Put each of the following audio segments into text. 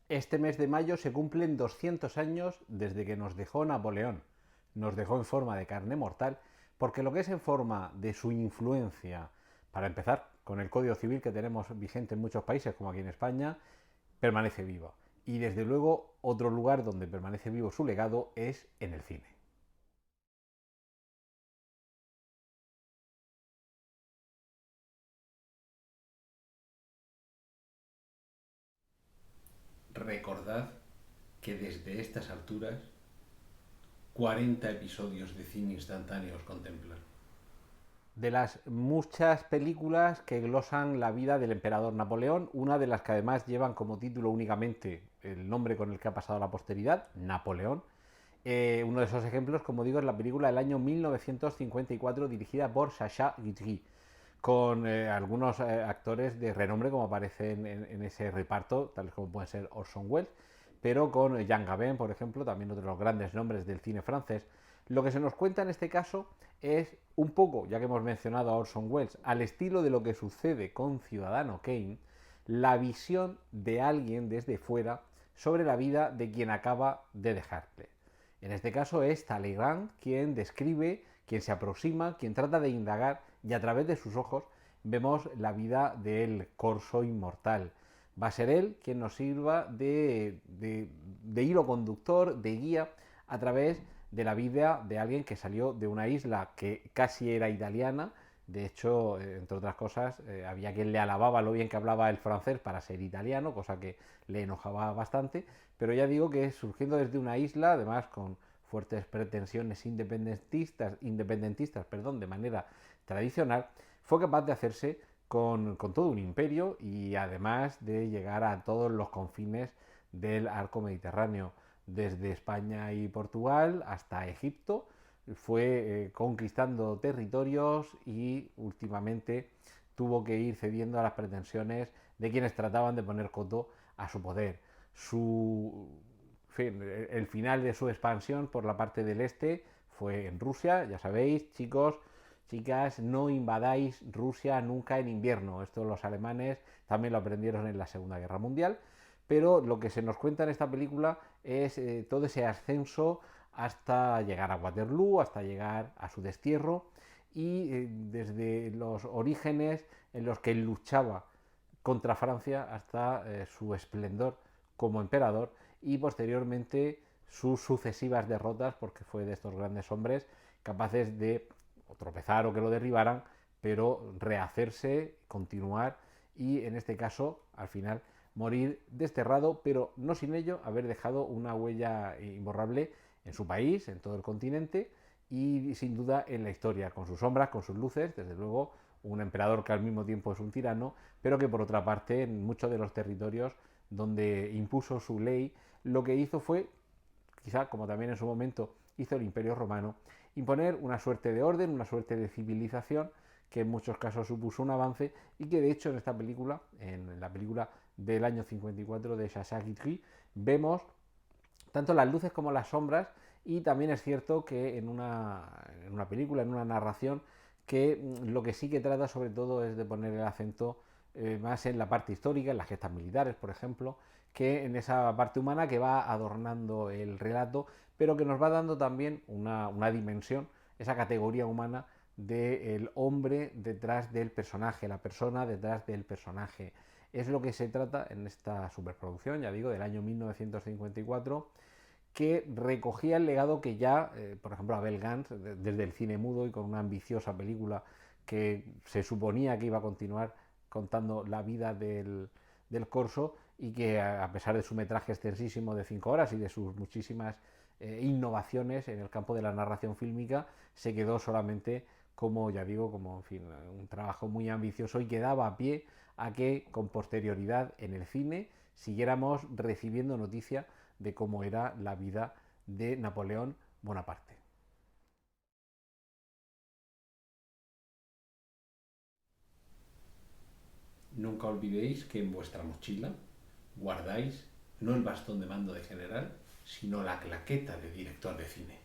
Este mes de mayo se cumplen 200 años desde que nos dejó Napoleón. Nos dejó en forma de carne mortal, porque lo que es en forma de su influencia, para empezar, con el Código Civil que tenemos vigente en muchos países, como aquí en España, permanece vivo. Y desde luego, otro lugar donde permanece vivo su legado es en el cine. Recordad que desde estas alturas 40 episodios de cine instantáneo os contemplan. De las muchas películas que glosan la vida del emperador Napoleón, una de las que además llevan como título únicamente el nombre con el que ha pasado a la posteridad, Napoleón. Uno de esos ejemplos, como digo, es la película del año 1954 dirigida por Sacha Guitry, con algunos actores de renombre como aparecen en ese reparto, tales como pueden ser Orson Welles, pero con Jean Gabin, por ejemplo, también otro de los grandes nombres del cine francés. Lo que se nos cuenta en este caso es un poco, ya que hemos mencionado a Orson Welles, al estilo de lo que sucede con Ciudadano Kane, la visión de alguien desde fuera sobre la vida de quien acaba de dejarle. En este caso es Talleyrand quien describe, quien se aproxima, quien trata de indagar y a través de sus ojos vemos la vida del corso inmortal. Va a ser él quien nos sirva de hilo conductor, de guía a través de la vida de alguien que salió de una isla que casi era italiana. De hecho, entre otras cosas, había quien le alababa lo bien que hablaba el francés para ser italiano, cosa que le enojaba bastante. Pero ya digo que surgiendo desde una isla, además con fuertes pretensiones independentistas de manera tradicional, fue capaz de hacerse con todo un imperio y además de llegar a todos los confines del arco mediterráneo, desde España y Portugal hasta Egipto. Fue conquistando territorios y últimamente tuvo que ir cediendo a las pretensiones de quienes trataban de poner coto a su poder. El final de su expansión por la parte del este fue en Rusia, ya sabéis, chicos, chicas, no invadáis Rusia nunca en invierno. Esto los alemanes también lo aprendieron en la Segunda Guerra Mundial. Pero lo que se nos cuenta en esta película es todo ese ascenso hasta llegar a Waterloo, hasta llegar a su destierro y desde los orígenes en los que él luchaba contra Francia hasta su esplendor como emperador y posteriormente sus sucesivas derrotas, porque fue de estos grandes hombres capaces de tropezar o que lo derribaran, pero rehacerse, continuar y en este caso, al final, morir desterrado, pero no sin ello haber dejado una huella imborrable en su país, en todo el continente y sin duda en la historia, con sus sombras, con sus luces, desde luego un emperador que al mismo tiempo es un tirano, pero que por otra parte en muchos de los territorios donde impuso su ley, lo que hizo fue, quizá como también en su momento hizo el Imperio Romano, imponer una suerte de orden, una suerte de civilización que en muchos casos supuso un avance y que de hecho en esta película, en la película del año 54 de Sacha Guitry, vemos tanto las luces como las sombras y también es cierto que en una película, en una narración, que lo que sí que trata sobre todo es de poner el acento más en la parte histórica, en las gestas militares, por ejemplo, que en esa parte humana que va adornando el relato, pero que nos va dando también una dimensión, esa categoría humana del hombre detrás del personaje, la persona detrás del personaje. Es lo que se trata en esta superproducción, ya digo, del año 1954, que recogía el legado que ya, por ejemplo, Abel Gance, desde el cine mudo y con una ambiciosa película que se suponía que iba a continuar contando la vida del corso y que a pesar de su metraje extensísimo de 5 horas y de sus muchísimas innovaciones en el campo de la narración fílmica, se quedó solamente como, ya digo, como en fin, un trabajo muy ambicioso y que daba a pie a que con posterioridad en el cine siguiéramos recibiendo noticia de cómo era la vida de Napoleón Bonaparte. Nunca olvidéis que en vuestra mochila guardáis no el bastón de mando de general, sino la claqueta de director de cine.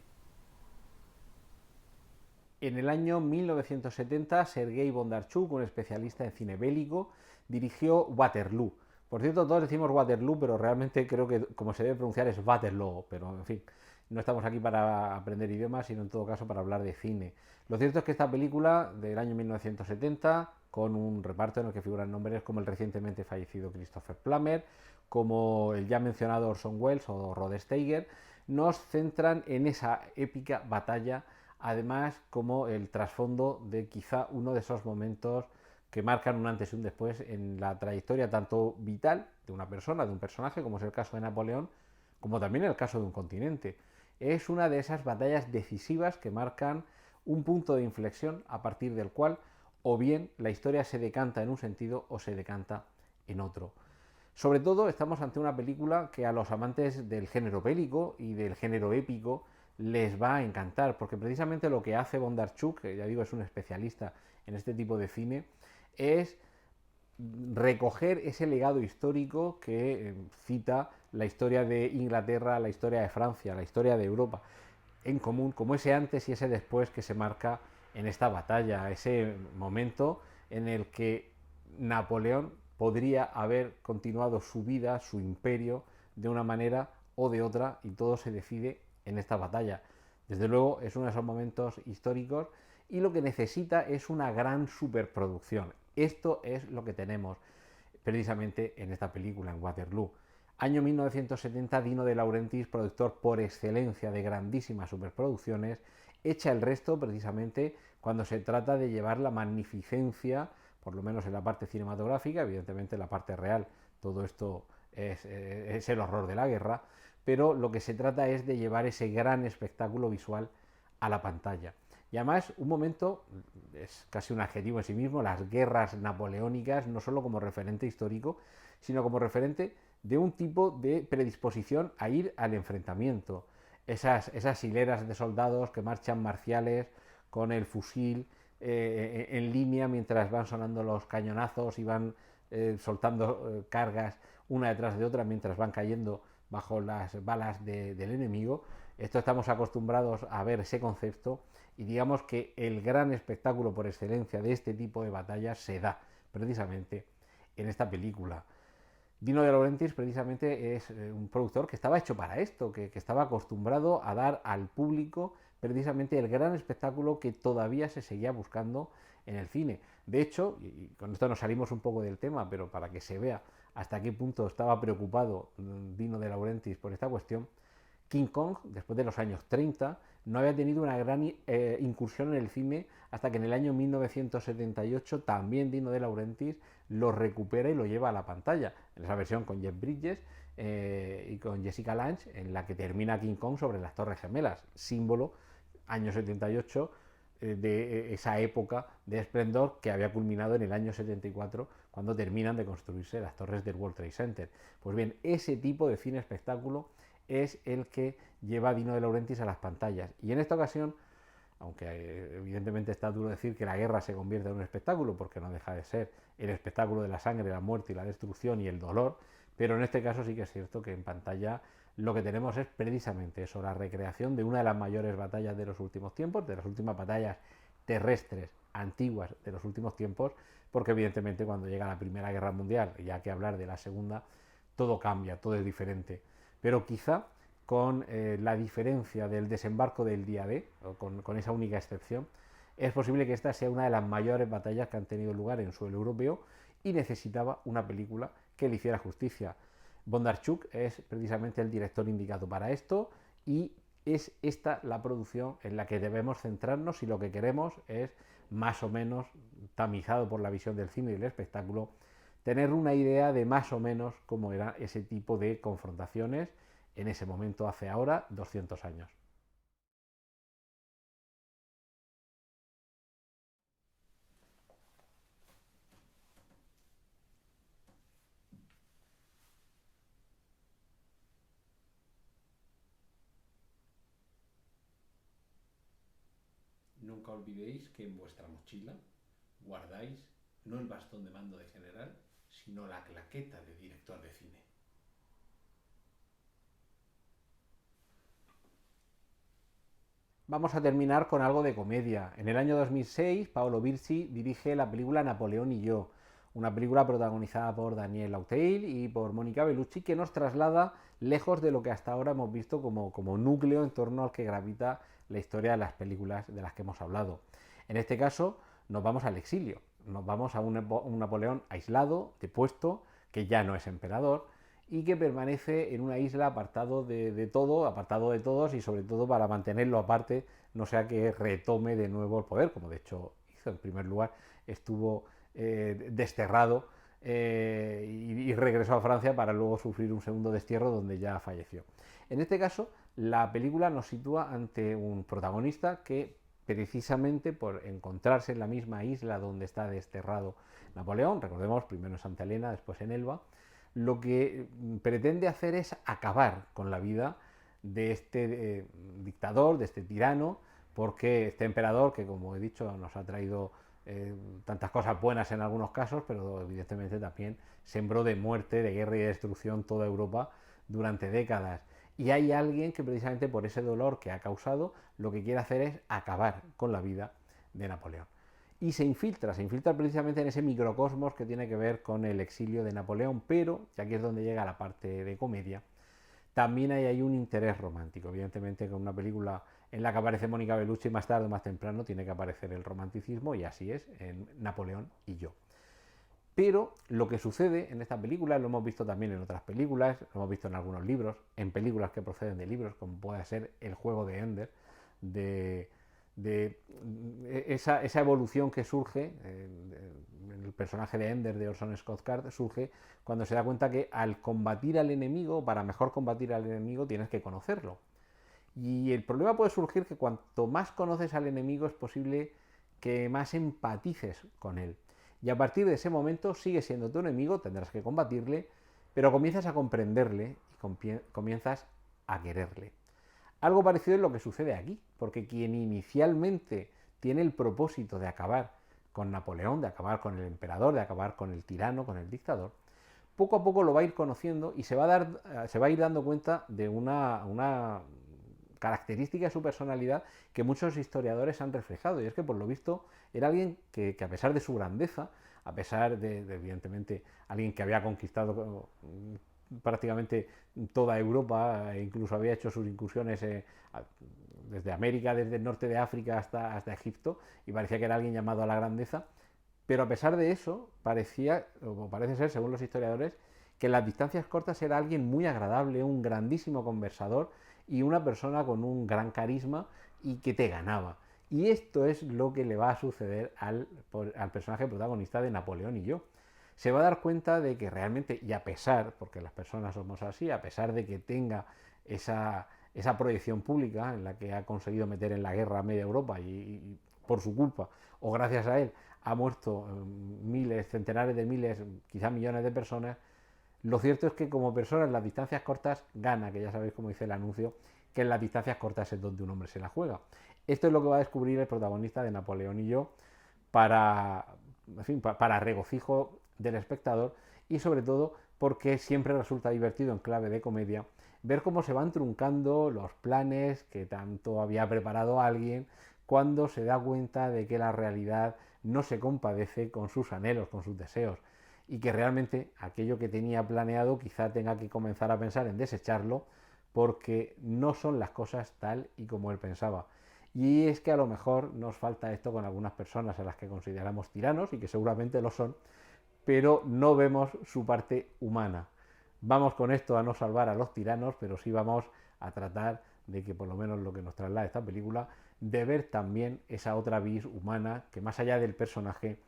En el año 1970, Sergei Bondarchuk, un especialista en cine bélico, dirigió Waterloo. Por cierto, todos decimos Waterloo, pero realmente creo que como se debe pronunciar es Waterloo, pero en fin, no estamos aquí para aprender idiomas, sino en todo caso para hablar de cine. Lo cierto es que esta película del año 1970, con un reparto en el que figuran nombres como el recientemente fallecido Christopher Plummer, como el ya mencionado Orson Welles o Rod Steiger, nos centran en esa épica batalla, además como el trasfondo de quizá uno de esos momentos que marcan un antes y un después en la trayectoria tanto vital de una persona, de un personaje, como es el caso de Napoleón, como también el caso de un continente. Es una de esas batallas decisivas que marcan un punto de inflexión a partir del cual o bien la historia se decanta en un sentido o se decanta en otro. Sobre todo estamos ante una película que a los amantes del género bélico y del género épico les va a encantar, porque precisamente lo que hace Bondarchuk, que ya digo es un especialista en este tipo de cine, es recoger ese legado histórico que cita la historia de Inglaterra, la historia de Francia, la historia de Europa en común, como ese antes y ese después que se marca en esta batalla, ese momento en el que Napoleón podría haber continuado su vida, su imperio, de una manera o de otra, y todo se decide en esta batalla. Desde luego es uno de esos momentos históricos y lo que necesita es una gran superproducción. Esto es lo que tenemos precisamente en esta película, en Waterloo. Año 1970, Dino De Laurentiis, productor por excelencia de grandísimas superproducciones, echa el resto precisamente cuando se trata de llevar la magnificencia, por lo menos en la parte cinematográfica, evidentemente en la parte real, todo esto es el horror de la guerra, pero lo que se trata es de llevar ese gran espectáculo visual a la pantalla. Y además, un momento, es casi un adjetivo en sí mismo, las guerras napoleónicas, no solo como referente histórico, sino como referente de un tipo de predisposición a ir al enfrentamiento. Esas hileras de soldados que marchan marciales con el fusil en línea mientras van sonando los cañonazos y van soltando cargas una detrás de otra mientras van cayendo bajo las balas del enemigo. Esto estamos acostumbrados a ver ese concepto y digamos que el gran espectáculo por excelencia de este tipo de batallas se da precisamente en esta película. Dino De Laurentiis precisamente es un productor que estaba hecho para esto, que estaba acostumbrado a dar al público precisamente el gran espectáculo que todavía se seguía buscando en el cine. De hecho, y con esto nos salimos un poco del tema, pero para que se vea hasta qué punto estaba preocupado Dino De Laurentiis por esta cuestión, King Kong, después de los años 30, no había tenido una gran incursión en el cine hasta que en el año 1978 también Dino De Laurentiis lo recupera y lo lleva a la pantalla, en esa versión con Jeff Bridges y con Jessica Lange, en la que termina King Kong sobre las Torres Gemelas, símbolo, año 78, de esa época de esplendor que había culminado en el año 74, cuando terminan de construirse las torres del World Trade Center. Pues bien, ese tipo de cine espectáculo es el que lleva a Dino De Laurentiis a las pantallas. Y en esta ocasión, aunque evidentemente está duro decir que la guerra se convierte en un espectáculo, porque no deja de ser el espectáculo de la sangre, la muerte y la destrucción y el dolor, pero en este caso sí que es cierto que en pantalla lo que tenemos es precisamente eso, la recreación de una de las mayores batallas de los últimos tiempos, de las últimas batallas terrestres antiguas de los últimos tiempos, porque evidentemente cuando llega la Primera Guerra Mundial, y hay que hablar de la Segunda, todo cambia, todo es diferente. Pero quizá con la diferencia del desembarco del día D, o con esa única excepción, es posible que esta sea una de las mayores batallas que han tenido lugar en suelo europeo y necesitaba una película que le hiciera justicia. Bondarchuk es precisamente el director indicado para esto y es esta la producción en la que debemos centrarnos si lo que queremos es, más o menos tamizado por la visión del cine y del espectáculo, tener una idea de más o menos cómo era ese tipo de confrontaciones en ese momento hace ahora 200 años. Nunca olvidéis que en vuestra mochila guardáis no el bastón de mando de general, sino la claqueta de director de cine. Vamos a terminar con algo de comedia. En el año 2006, Paolo Virzi dirige la película Napoleón y yo, una película protagonizada por Daniel Auteuil y por Mónica Bellucci, que nos traslada lejos de lo que hasta ahora hemos visto como núcleo en torno al que gravita la historia de las películas de las que hemos hablado. En este caso nos vamos al exilio, nos vamos a un Napoleón aislado, depuesto, que ya no es emperador y que permanece en una isla apartado de todo, apartado de todos y sobre todo para mantenerlo aparte, no sea que retome de nuevo el poder, como de hecho hizo. En primer lugar estuvo desterrado y regresó a Francia para luego sufrir un segundo destierro donde ya falleció. En este caso, la película nos sitúa ante un protagonista que precisamente por encontrarse en la misma isla donde está desterrado Napoleón, recordemos, primero en Santa Elena, después en Elba, lo que pretende hacer es acabar con la vida de este dictador, de este tirano, porque este emperador, que como he dicho nos ha traído tantas cosas buenas en algunos casos, pero evidentemente también sembró de muerte, de guerra y de destrucción toda Europa durante décadas. Y hay alguien que precisamente por ese dolor que ha causado, lo que quiere hacer es acabar con la vida de Napoleón. Y se infiltra precisamente en ese microcosmos que tiene que ver con el exilio de Napoleón, pero, y aquí es donde llega la parte de comedia, también hay ahí un interés romántico. Evidentemente, con una película en la que aparece Mónica Bellucci, más tarde o más temprano tiene que aparecer el romanticismo, y así es en Napoleón y yo. Pero lo que sucede en esta película, lo hemos visto también en otras películas, lo hemos visto en algunos libros, en películas que proceden de libros, como puede ser El juego de Ender, de esa evolución que surge en el personaje de Ender de Orson Scott Card, surge cuando se da cuenta que al combatir al enemigo, para mejor combatir al enemigo, tienes que conocerlo. Y el problema puede surgir que cuanto más conoces al enemigo es posible que más empatices con él. Y a partir de ese momento sigue siendo tu enemigo, tendrás que combatirle, pero comienzas a comprenderle y comienzas a quererle. Algo parecido es lo que sucede aquí, porque quien inicialmente tiene el propósito de acabar con Napoleón, de acabar con el emperador, de acabar con el tirano, con el dictador, poco a poco lo va a ir conociendo y se va a ir dando cuenta de una característica de su personalidad que muchos historiadores han reflejado, y es que por lo visto era alguien que a pesar de su grandeza, a pesar de evidentemente alguien que había conquistado prácticamente toda Europa, e incluso había hecho sus incursiones desde América, desde el norte de África hasta Egipto, y parecía que era alguien llamado a la grandeza, pero a pesar de eso, parecía, o parece ser, según los historiadores, que en las distancias cortas era alguien muy agradable, un grandísimo conversador y una persona con un gran carisma y que te ganaba. Y esto es lo que le va a suceder al personaje protagonista de Napoleón y yo. Se va a dar cuenta de que realmente, y a pesar, porque las personas somos así, a pesar de que tenga esa proyección pública en la que ha conseguido meter en la guerra a media Europa y por su culpa, o gracias a él, ha muerto miles, centenares de miles, quizá millones de personas, lo cierto es que como persona en las distancias cortas gana, que ya sabéis como dice el anuncio, que en las distancias cortas es donde un hombre se la juega. Esto es lo que va a descubrir el protagonista de Napoleón y yo para, en fin, para regocijo del espectador y sobre todo porque siempre resulta divertido en clave de comedia ver cómo se van truncando los planes que tanto había preparado alguien cuando se da cuenta de que la realidad no se compadece con sus anhelos, con sus deseos, y que realmente aquello que tenía planeado quizá tenga que comenzar a pensar en desecharlo porque no son las cosas tal y como él pensaba. Y es que a lo mejor nos falta esto con algunas personas a las que consideramos tiranos y que seguramente lo son, pero no vemos su parte humana. Vamos con esto a no salvar a los tiranos, pero sí vamos a tratar de que por lo menos lo que nos traslada esta película, de ver también esa otra vis humana que más allá del personaje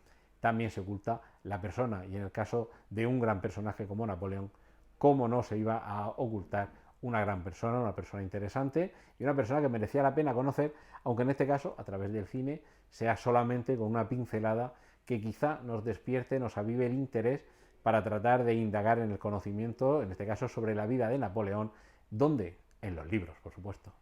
también se oculta la persona. Y en el caso de un gran personaje como Napoleón, cómo no se iba a ocultar una gran persona, una persona interesante y una persona que merecía la pena conocer, aunque en este caso, a través del cine, sea solamente con una pincelada que quizá nos despierte, nos avive el interés para tratar de indagar en el conocimiento, en este caso sobre la vida de Napoleón, ¿dónde? En los libros, por supuesto.